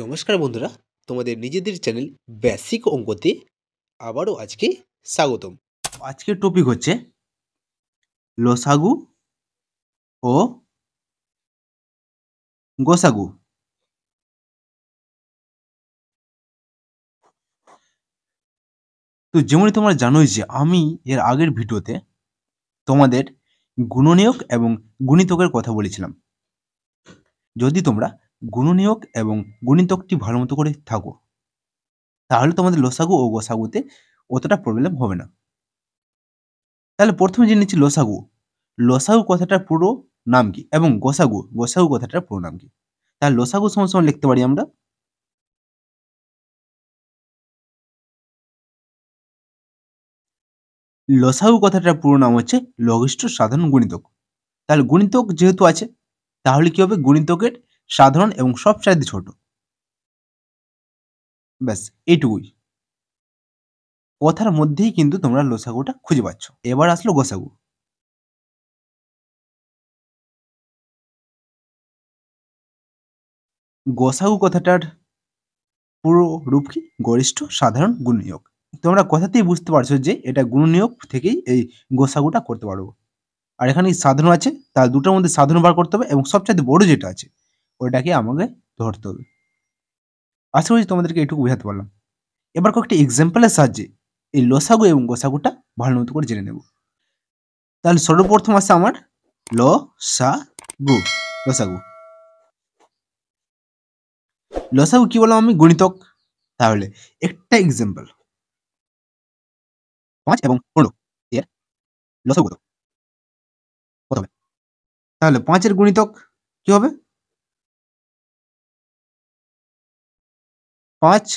নমস্কার বন্ধুরা, তোমাদের নিজেদের চ্যানেল বেসিক অঙ্কতে আবারও আজকে স্বাগতম। আজকের টপিক হচ্ছে লসাগু ও গোসাগু। তো যেমনই তোমরা জানোই যে আমি এর আগের ভিডিওতে তোমাদের গুণনীয়ক এবং গুণিতকের কথা বলেছিলাম। যদি তোমরা গুণনীয়ক এবং গুণিতকটি ভালো মতো করে থাকো তাহলে তোমাদের লসাগু ও গোসাগুতে অতটা প্রবলেম হবে না। তাহলে প্রথমে জেনে নিচ্ছি লসাগু। লসাগু কথাটার পুরো নাম কি এবং গোসাগু কথাটার পুরো নাম কি। তাহলে লসাগু সমান সমান লিখতে পারি আমরা লসাগু কথাটার পুরো নাম হচ্ছে লঘিষ্ঠ সাধারণ গুণিতক। তাহলে গুণিতক যেহেতু আছে তাহলে কি হবে, গুণিতকের সাধারণ এবং সবচাইতে ছোট। ব্যাস এইটুকুই। কথার মধ্যেই কিন্তু তোমরা লসাগুটা খুঁজে পাচ্ছ। এবার আসলো গোসাগু। গোসাগু কথাটার পুরো রূপ কি, গরিষ্ঠ সাধারণ গুণনীয়ক। তোমরা কথাতেই বুঝতে পারছো যে এটা গুণনীয়ক থেকেই এই গোসাগুটা করতে পারবো। আর এখানে সাধারণ আছে, তার দুটোর মধ্যে সাধারণ বার করতে হবে এবং সবচাইতে বড় যেটা আছে ওইটাকে আমাকে ধরতে হবে। আশা করি তোমাদেরকে এটুকু বোঝাতে পারলাম। এবার কয়েকটি এক্সাম্পলের সাহায্যে এই লসাগু এবং গোসাগুটা ভালো মতো করে জেনে নেব। তাহলে সর্বপ্রথম আছে আমার লসাগু। লসাগু লসাগু কি বললাম আমি, গুণিতক। তাহলে একটা এক্সাম্পল 5 এবং 15 এর লসাগু কত হবে? তাহলে 5 এর গুণিতক কি হবে? 5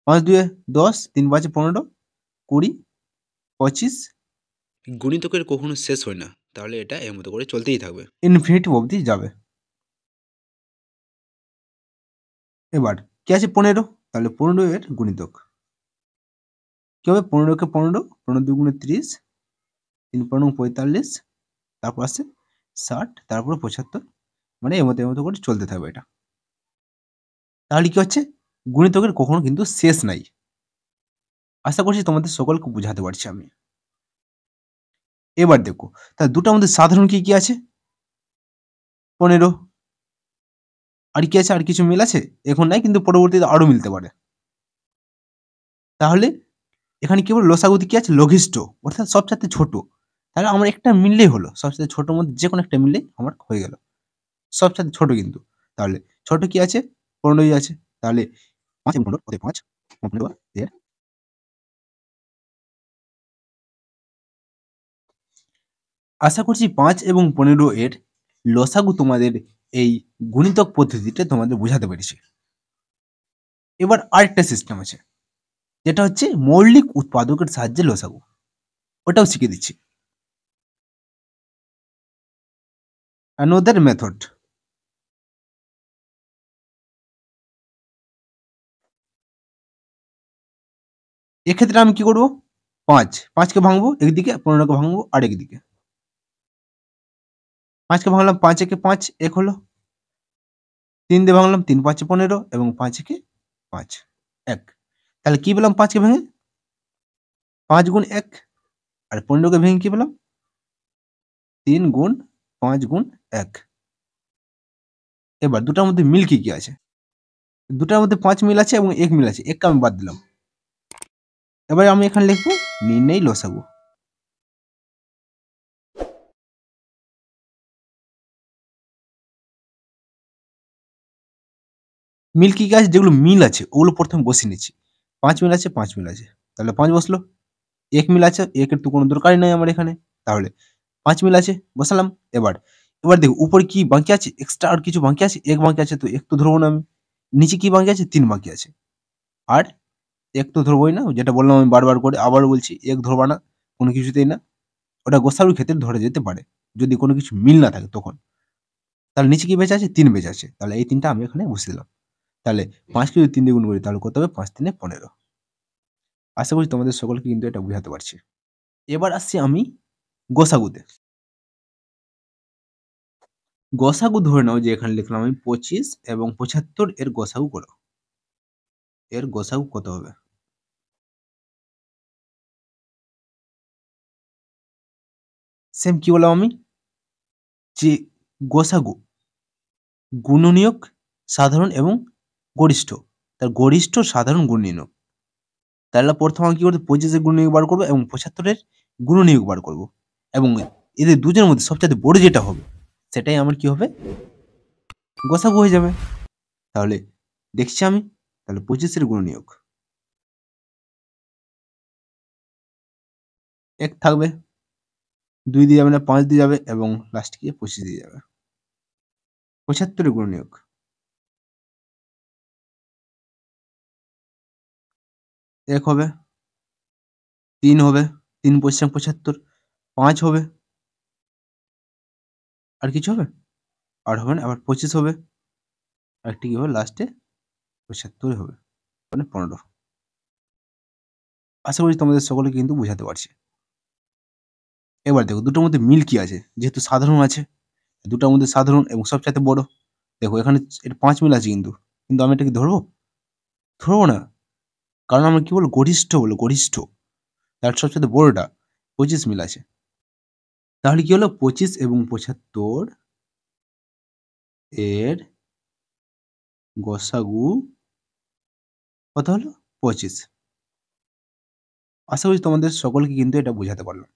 5 2 10 3 5 15 20 25 গুণিতকের কখনো শেষ হয় না, তাহলে এটা এর মতো করে চলতেই থাকবে। ইনফিনিটি অবধি যাবে। এবার কি আছে 15, তাহলে 15 এর গুণিতক কি হবে? 15 কে 15, 15 দুগুণে 30, 3 15 45, তারপর আছে 60, তারপরে 75, মানে এর মতো করে চলতে থাকবে এটা। তাহলে কি হচ্ছে, গুণিতকের কখনো কিন্তু শেষ নাই। আশা করছি তোমাদের সকলকে বুঝাতে পারছি আমি। এবার দেখো, তাহলে দুটার মধ্যে সাধারণ কি কি আছে? 15। আর কি আছে? আর কিছু মিল আছে? এখন নাই, কিন্তু পরবর্তীতে আরো মিলতে পারে। তাহলে এখানে কি বল, লসাগুতে কি আছে? লঘিষ্ঠ, অর্থাৎ সবচাইতে ছোট। তাহলে আমার একটা মিললেই হলো, সবচাইতে ছোটর মধ্যে যে কোনো একটা মিললেই আমার হয়ে গেল। সবচাইতে ছোট কিন্তু। তাহলে ছোট কি আছে? 15 আছে। তাহলে 5 এবং 15 অতএব 5 15 এর। আশা করছি 5 এবং 15 এর লসাগু তোমাদের এই গুণিতক পদ্ধতিতে তোমাদের বোঝাতে পেরেছি। এবার আরেকটা সিস্টেম আছে, যেটা হচ্ছে মৌলিক উৎপাদকের সাহায্যে লসাগু। ওটাও শিখিয়ে দিচ্ছি। Another method. এক্ষেত্রে আমি কি করব? 5 কে ভাঙবো একদিকে, 15 কে ভাঙবো আরেকদিকে। 5 কে ভাঙলাম, 5 একে 5 1 হলো। 3 দিয়ে ভাঙলাম, 3 5 15 এবং 5 একে 5 1। তাহলে কি পেলাম 5 কে ভেঙে? 5 গুণ 1। আর 15 কে ভেঙে কি পেলাম? 3 গুণ 5 গুণ 1। এবার দুটার মধ্যে মিল কি কি আছে? দুটার মধ্যে 5 মিল আছে এবং 1 মিল আছে। 1 কে আমি বাদ দিলাম। এবার আমি এখানে লিখব নির্ণয় লসাগু। মিল কি কি আছে? যেগুলো মিল আছে ওগুলো প্রথমে বসিয়ে নিচ্ছি। 5 মিল আছে, 5 মিল আছে। তাহলে 5 বসলো। 1 মিল আছে, 1 এর তো কোনো দরকারই নাই আমার এখানে। তাহলে 5 মিল আছে, বসালাম। এবার দেখো উপরে কি বাকি আছে? এক্সট্রা আর কিছু বাকি আছে? 1 বাকি আছে, তো 1 তো ধরবো না আমি। নিচে কি বাকি আছে? 3 বাকি আছে। আর 1 তো ধরবোই না, যেটা বললাম আমি বারবার করে আবারও বলছি, 1 ধরবা না কোনো কিছুতেই না। ওটা গোসাগুর ক্ষেত্রে ধরা যেতে পারে, যদি কোনো কিছু মিল না থাকে তখন। তাহলে নিচে কি বেঁচে আছে? 3 বেঁচে আছে। তাহলে এই 3 টা আমি এখানে বসিয়ে দিলাম। তাহলে 5 কে যদি 3 দিয়ে গুণ করি তাহলে কত হবে? 5 3 এ 15। আশা করি তোমাদের সকলকে কিন্তু এটা বুঝাতে পারছি। এবার আসছি আমি গোসাগুতে। গসাগু ধরে নাও যে এখানে লিখলাম আমি 25 এবং 75 এর গসাগু করো। এর গসাগু কত হবে? সেম কি বললাম আমি? যে গসাগু, গুণনীয়ক, সাধারণ এবং গরিষ্ঠ। তার গরিষ্ঠ সাধারণ গুণনীয়ক। তাহলে প্রথমে আমি কি করব? 25 এর গুণনীয়ক বার করব এবং 75 এর গুণনীয়ক বার করব। এবং এদের দুজনের মধ্যে সবচাইতে বড় যেটা হবে সেটাই আমার কি হবে? গসাগু হয়ে যাবে। তাহলে দেখছি আমি, তাহলে 25 এর গুণনীয়ক 1 থাকবে, 2 দিয়ে যাবে না, 5 দিয়ে যাবে এবং লাস্টে গিয়ে 25 দিয়ে যাবে। 75 এর গুণনীয়ক 1 হবে, 3 হবে, 3 × 75, 5 হবে। আর কিছু হবে? আর হবে না, আবার 25 হবে। আরেকটা কি হবে লাস্টে? 75 হবে। মানে 15। আশা করি তোমাদের সকলকে কিন্তু বোঝাতে পারছি। এবার দেখো দুটোর মধ্যে মিল কি আছে? যেহেতু সাধারণ আছে, দুটার মধ্যে সাধারণ এবং সবচাইতে বড়। দেখো এখানে এটা 5 মিল আছে কিন্তু। কিন্তু আমি এটা কি ধরবো? ধরবো না। কারণ আমরা কি বলবো? গরিষ্ঠ বলবো, গরিষ্ঠ। তার সবচাইতে বড়টা 25 মিল আছে। তাহলে কি হলো? 25 এবং 75 এর গসাগু কত হলো? 25। আশা করি তোমাদের সকলকে কিন্তু এটা বোঝাতে পারলাম।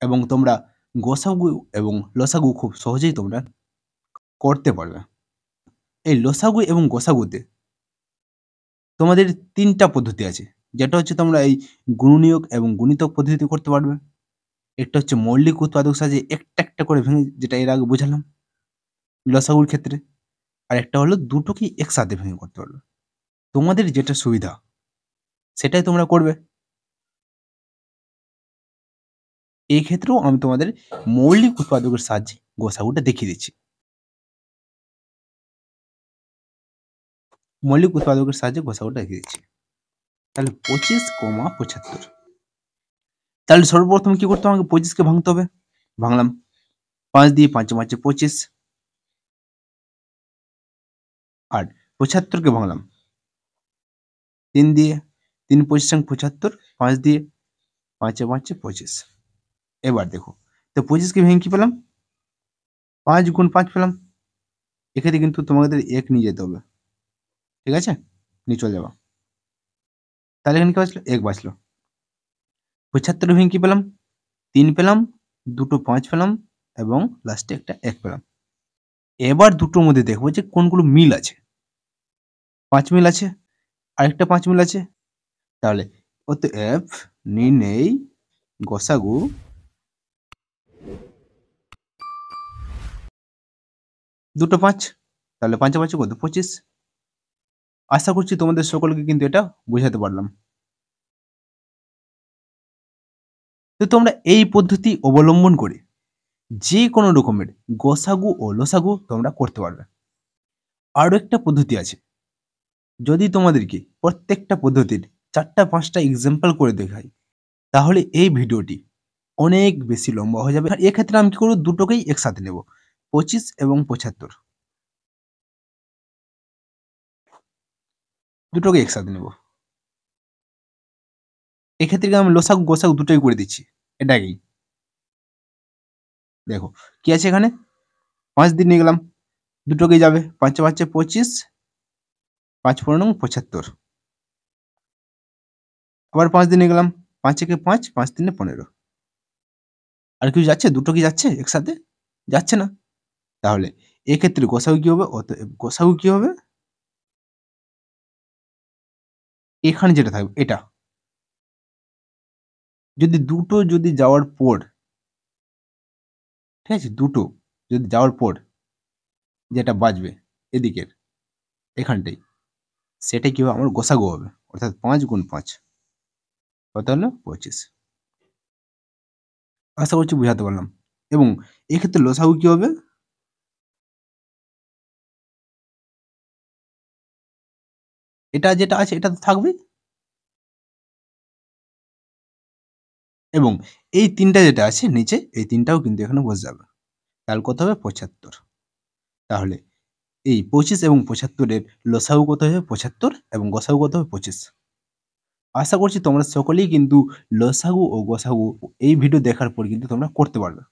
এবং তোমরা গসাগু এবং লসাগু খুব সহজেই তোমরা করতে পারবে। এই লসাগু এবং গসাগুতে তোমাদের ৩ টা পদ্ধতি আছে। যেটা হচ্ছে তোমরা এই গুণনীয়ক এবং গুণিতক পদ্ধতিতে করতে পারবে। একটা হচ্ছে মৌলিক উৎপাদক সাহায্যে একটা, একটা করে ভেঙে, যেটা এর আগে বোঝালাম লসাগুর ক্ষেত্রে। আর একটা হলো দুটোকেই একসাথে ভেঙে করতে পারবে। তোমাদের যেটা সুবিধা সেটাই তোমরা করবে। এই ক্ষেত্রেও আমি তোমাদের মৌলিক উৎপাদকের সাহায্যে গসাগুটা দেখিয়ে দিচ্ছি। মৌলিক উৎপাদকের সাহায্যে গসাগুটা দেখিয়ে দিচ্ছি। তাহলে 25, 75। তাহলে সর্বপ্রথম কি করতে হবে? আমাকে 25 কে ভাঙতে হবে। ভাঙলাম। 5 দিয়ে 5 5 25। আর 75 কে ভাঙলাম 3 দিয়ে। 3 × 25 = 75, 5 দিয়ে, 5 এ 5 = 25। এবার দেখো, তো 25 কে ভেঙে কি পেলাম? 5 × 5 পেলাম। এক্ষেত্রে কিন্তু তোমাদের 1 নিয়ে যেতে হবে। ঠিক আছে? নিয়ে চলে যাবা। তাহলে এখানে কি বাঁচলো? 1 বাঁচলো। 75 ভেঙে কি পেলাম? 3 পেলাম, দুটো 5 পেলাম এবং লাস্টে একটা 1 পেলাম। এবার দুটোর মধ্যে দেখবো যে কোনগুলো মিল আছে। 5 মিল আছে, আরেকটা 5 মিল আছে। তাহলে অতএব নির্ণেয় গসাগু দুটো 5। তাহলে 5 এ 5 কত? 25। আশা করছি তোমাদের সকলকে কিন্তু এটা বোঝাতে পারলাম। তো তোমরা এই পদ্ধতি অবলম্বন করে যে কোনো রকমের গসাগু ও লসাগু তোমরা করতে পারবে। আরো একটা পদ্ধতি আছে। যদি তোমাদেরকে প্রত্যেকটা পদ্ধতির 4টা 5টা এক্সাম্পল করে দেখাই, তাহলে এই ভিডিওটি অনেক বেশি লম্বা হয়ে যাবে। আর এক্ষেত্রে আমি কি করব? দুটোকেই একসাথে নেব। 25 এবং 75 দুটোকে একসাথে নেব। এক্ষেত্রে আমি লসাগু গসাগু দুটোই করে দিচ্ছি। এটাকেই দেখো কি আছে এখানে? 5 দিয়ে নিয়ে গেলাম, দুটোকেই যাবে। 5 এ 5 25, 5 × 4 = 75। আবার 5 দিয়ে নিয়ে গেলাম, 5 একে 5, 5 × 3 = 15। আর কিছু যাচ্ছে? দুটো কি যাচ্ছে একসাথে? যাচ্ছে না। তাহলে এক্ষেত্রে গসাগু কি হবে? অতএব গসাগু কি হবে? এখানে যেটা থাকবে এটা। যদি দুটো যদি যাওয়ার পর, ঠিক আছে? দুটো যদি যাওয়ার পর যেটা বাঁচবে এদিকের এখানটাই, সেটাই কি হবে? আমার গসাগু হবে। অর্থাৎ 5 × 5 কত হলো? 25। আশা করছি বুঝাতে পারলাম। এবং এক্ষেত্রে লসাগু কি হবে? এটা যেটা আছে এটা তো থাকবেই। এবং এই ৩টা যেটা আছে নিচে, এই ৩টাও কিন্তু এখানে বসে যাবে। তাহলে কত হবে 75। তাহলে এই 25 এবং 75-এর লসাগু কত হবে 75 এবং গসাগু কত হবে 25। আশা করছি তোমরা সকলেই কিন্তু লসাগু ও গসাগু এই ভিডিও দেখার পর কিন্তু তোমরা করতে পারবে।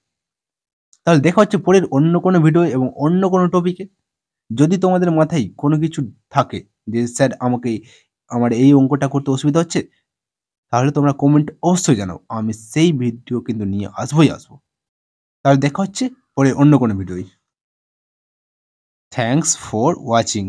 তাহলে দেখা হচ্ছে পরের অন্য কোনো ভিডিও এবং অন্য কোনো টপিকে। যদি তোমাদের মাথায় কোনো কিছু থাকে যে স্যার আমাকে আমার এই অঙ্কটা করতে অসুবিধা হচ্ছে, তাহলে তোমরা কমেন্ট অবশ্যই জানাও। আমি সেই ভিডিও কিন্তু নিয়ে আসবই আসবো। তাহলে দেখা হচ্ছে পরে অন্য কোনো ভিডিওয়। Thanks for watching.